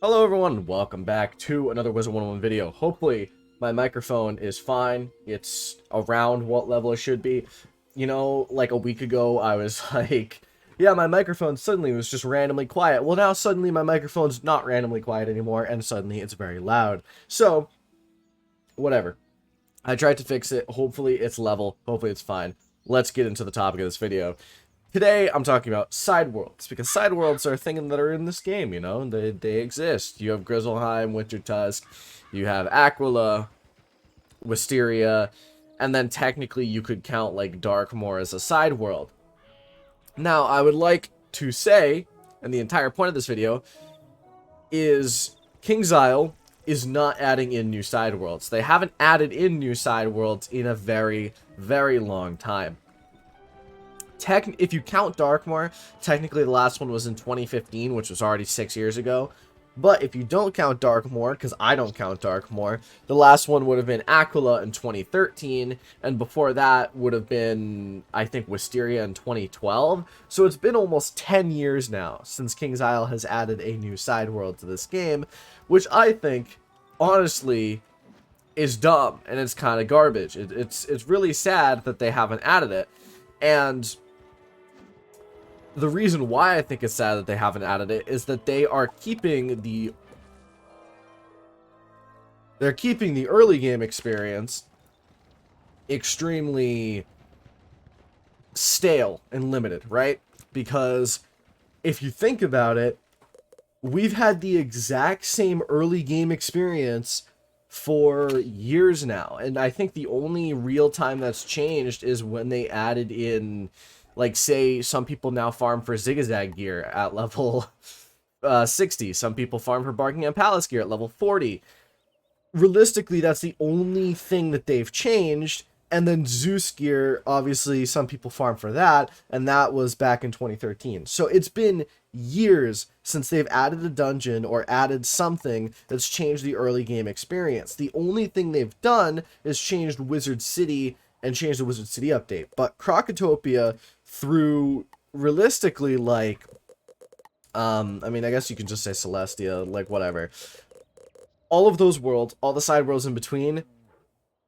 Hello everyone, welcome back to another Wizard 101 video. Hopefully my microphone is fine. It's around what level it should be. You know, like a week ago I was like, yeah, my microphone suddenly was just randomly quiet. Well, now suddenly my microphone's not randomly quiet anymore and suddenly it's very loud. So, whatever. I tried to fix it. Hopefully it's level. Hopefully it's fine. Let's get into the topic of this video. Today, I'm talking about side worlds, because side worlds are things that are in this game, you know? They exist. You have Grizzleheim, Wintertusk, you have Aquila, Wisteria, and then technically you could count, like, Darkmoor as a side world. Now, I would like to say, and the entire point of this video, is Kingsisle is not adding in new side worlds. They haven't added in new side worlds in a very, very long time. If you count Darkmoor, technically the last one was in 2015, which was already 6 years ago. But if you don't count Darkmoor, because I don't count Darkmoor, the last one would have been Aquila in 2013, and before that would have been, I think, Wisteria in 2012. So it's been almost 10 years now since Kingsisle has added a new side world to this game, which I think, honestly, is dumb, and it's kind of garbage. It's really sad that they haven't added it, and the reason why I think it's sad that they haven't added it is that they are keeping the early game experience extremely stale and limited, right? Because if you think about it, we've had the exact same early game experience for years now, and I think the only real time that's changed is when they added in, like, say, some people now farm for Zigzag gear at level 60. Some people farm for Buckingham Palace gear at level 40. Realistically, that's the only thing that they've changed. And then Zeus gear, obviously, some people farm for that, and that was back in 2013. So it's been years since they've added a dungeon or added something that's changed the early game experience. The only thing they've done is changed Wizard City and changed the Wizard City update. But Crocotopia, through realistically, like, I mean, I guess you can just say Celestia, like, whatever. All of those worlds, all the side worlds in between,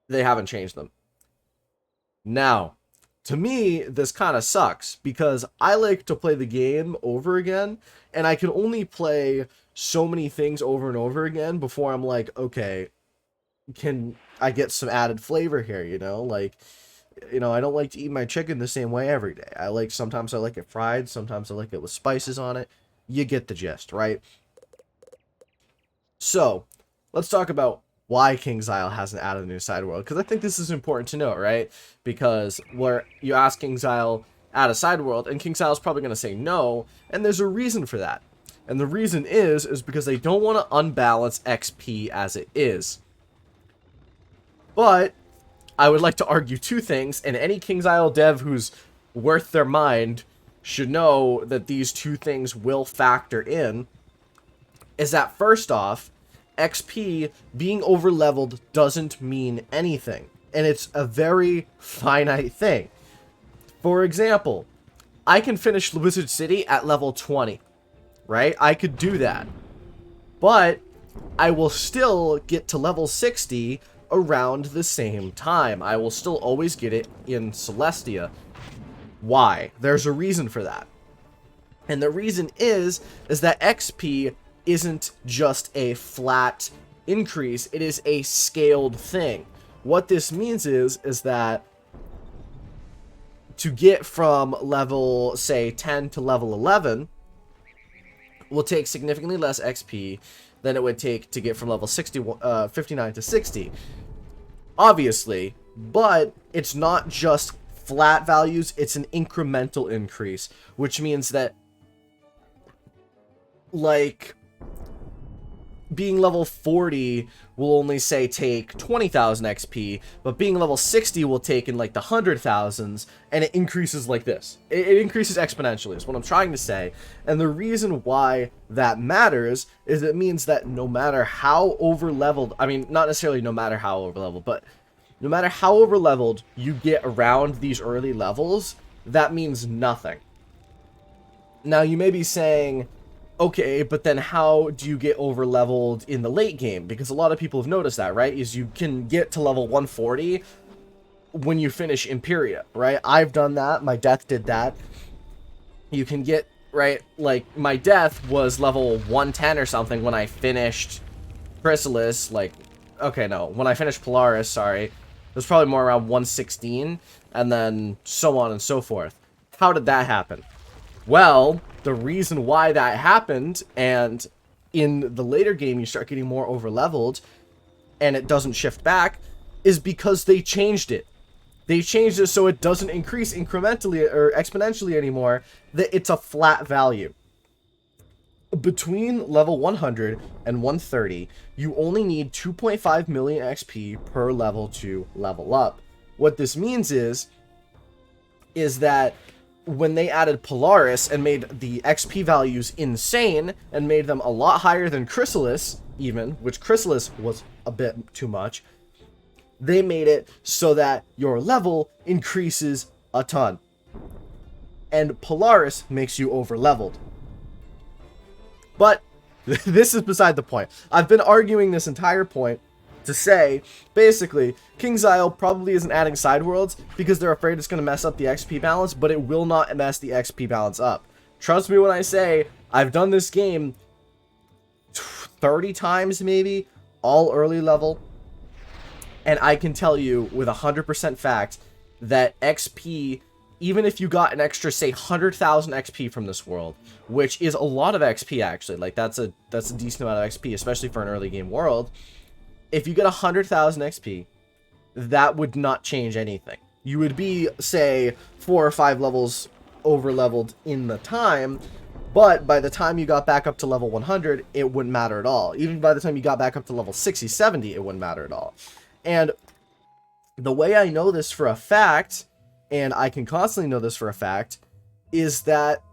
they haven't changed them. Now, to me, this kind of sucks, because I like to play the game over again, and I can only play so many things over and over again before I'm like, okay, can I get some added flavor here, you know? Like, you know, I don't like to eat my chicken the same way every day. Sometimes I like it fried, sometimes I like it with spices on it. You get the gist, right? So, let's talk about why Kingsisle hasn't added a new side world, because I think this is important to note, right? Because where you ask Kingsisle, add a side world, and Kingsisle is probably going to say no, and there's a reason for that. And the reason is because they don't want to unbalance XP as it is. But I would like to argue two things, and any Kingsisle dev who's worth their mind should know that these two things will factor in, is that first off, XP being overleveled doesn't mean anything, and it's a very finite thing. For example, I can finish Wizard City at level 20, right? I could do that, but I will still get to level 60 around the same time. I will still always get it in Celestia. Why? There's a reason for that. And the reason is that XP isn't just a flat increase, it is a scaled thing. What this means is that to get from level, say, 10 to level 11 will take significantly less XP than it would take to get from level 59 to 60. Obviously, but it's not just flat values, it's an incremental increase, which means that, like, being level 40 will only, say, take 20,000 XP, but being level 60 will take in, like, the 100,000s, and it increases like this. It increases exponentially, is what I'm trying to say. And the reason why that matters is it means that no matter how overleveled, I mean, not necessarily no matter how overleveled, but no matter how overleveled you get around these early levels, that means nothing. Now, you may be saying, Okay, but then how do you get over leveled in the late game? Because a lot of people have noticed that, right? Is you can get to level 140 when you finish Imperia, right? I've done that. My death did that. You can get, right, like, my death was level 110 or something when I finished Chrysalis, like, okay, no, when I finished Polaris, sorry, it was probably more around 116, and then so on and so forth. How did that happen? Well, the reason why that happened, and in the later game you start getting more over-leveled, and it doesn't shift back, is because they changed it. They changed it so it doesn't increase incrementally or exponentially anymore, that it's a flat value. Between level 100 and 130, you only need 2.5 million XP per level to level up. What this means is that when they added Polaris and made the XP values insane and made them a lot higher than Chrysalis even, which Chrysalis was a bit too much, they made it so that your level increases a ton. And Polaris makes you over-leveled. But this is beside the point. I've been arguing this entire point to say, basically, Kingsisle probably isn't adding side worlds because they're afraid it's going to mess up the XP balance, but it will not mess the XP balance up. Trust me when I say, I've done this game 30 times maybe, all early level, and I can tell you with 100% fact that XP, even if you got an extra, say, 100,000 XP from this world, which is a lot of XP actually, like that's a decent amount of XP, especially for an early game world. If you get 100,000 XP, that would not change anything. You would be, say, 4 or 5 levels over-leveled in the time, but by the time you got back up to level 100, it wouldn't matter at all. Even by the time you got back up to level 60, 70, it wouldn't matter at all. And the way I know this for a fact, and I can constantly know this for a fact, is that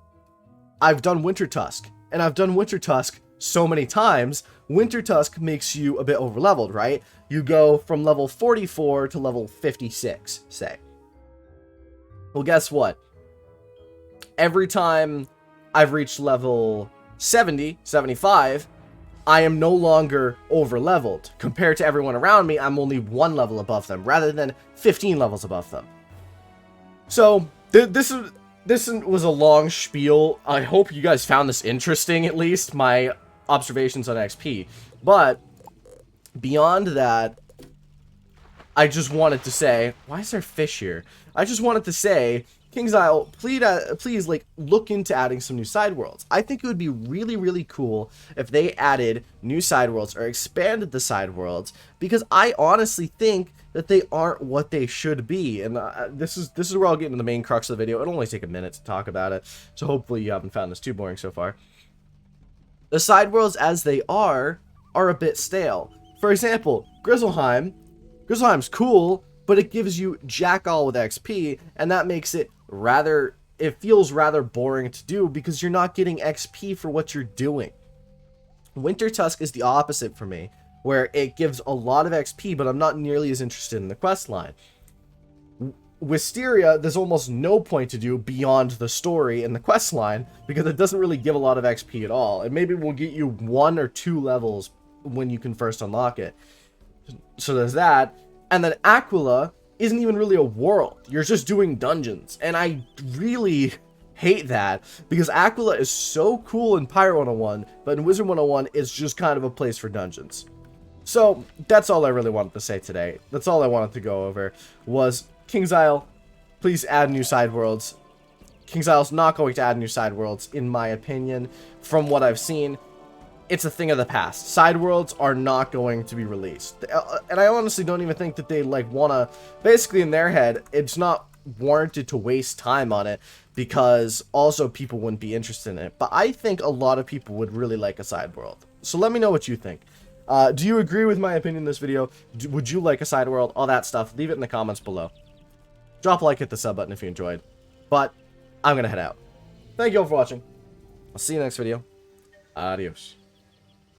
I've done Winter Tusk. And I've done Winter Tusk so many times. Winter Tusk makes you a bit over-leveled, right? You go from level 44 to level 56, say. Well, guess what? Every time I've reached level 70, 75, I am no longer over-leveled. Compared to everyone around me, I'm only 1 level above them, rather than 15 levels above them. So, this was a long spiel. I hope you guys found this interesting, at least, my observations on XP. But, beyond that, I just wanted to say, why is there fish here? I just wanted to say, Kingsisle, please, like, look into adding some new side worlds. I think it would be really, really cool if they added new side worlds or expanded the side worlds, because I honestly think that they aren't what they should be. And this is where I'll get into the main crux of the video. It'll only take a minute to talk about it, so hopefully you haven't found this too boring so far. The side worlds as they are a bit stale. For example, Grizzleheim. Grizzleheim's cool, but it gives you jack all with XP, and that makes it it feels rather boring to do because you're not getting XP for what you're doing. Winter Tusk is the opposite for me, where it gives a lot of XP, but I'm not nearly as interested in the quest line. Wisteria, there's almost no point to do beyond the story and the quest line, because it doesn't really give a lot of XP at all, and maybe we'll get you 1 or 2 levels when you can first unlock it. So there's that. And then Aquila isn't even really a world. You're just doing dungeons. And I really hate that, because Aquila is so cool in Pyro 101, but in Wizard 101, it's just kind of a place for dungeons. So that's all I really wanted to say today. That's all I wanted to go over, was Kingsisle, please add new side worlds. Kingsisle's not going to add new side worlds, in my opinion, from what I've seen. It's a thing of the past. Side worlds are not going to be released. And I honestly don't even think that they, like, want to... Basically, in their head, it's not warranted to waste time on it, because also people wouldn't be interested in it. But I think a lot of people would really like a side world. So let me know what you think. Do you agree with my opinion in this video? Would you like a side world? All that stuff. Leave it in the comments below. Drop a like, hit the sub button if you enjoyed. But I'm going to head out. Thank you all for watching. I'll see you next video. Adios.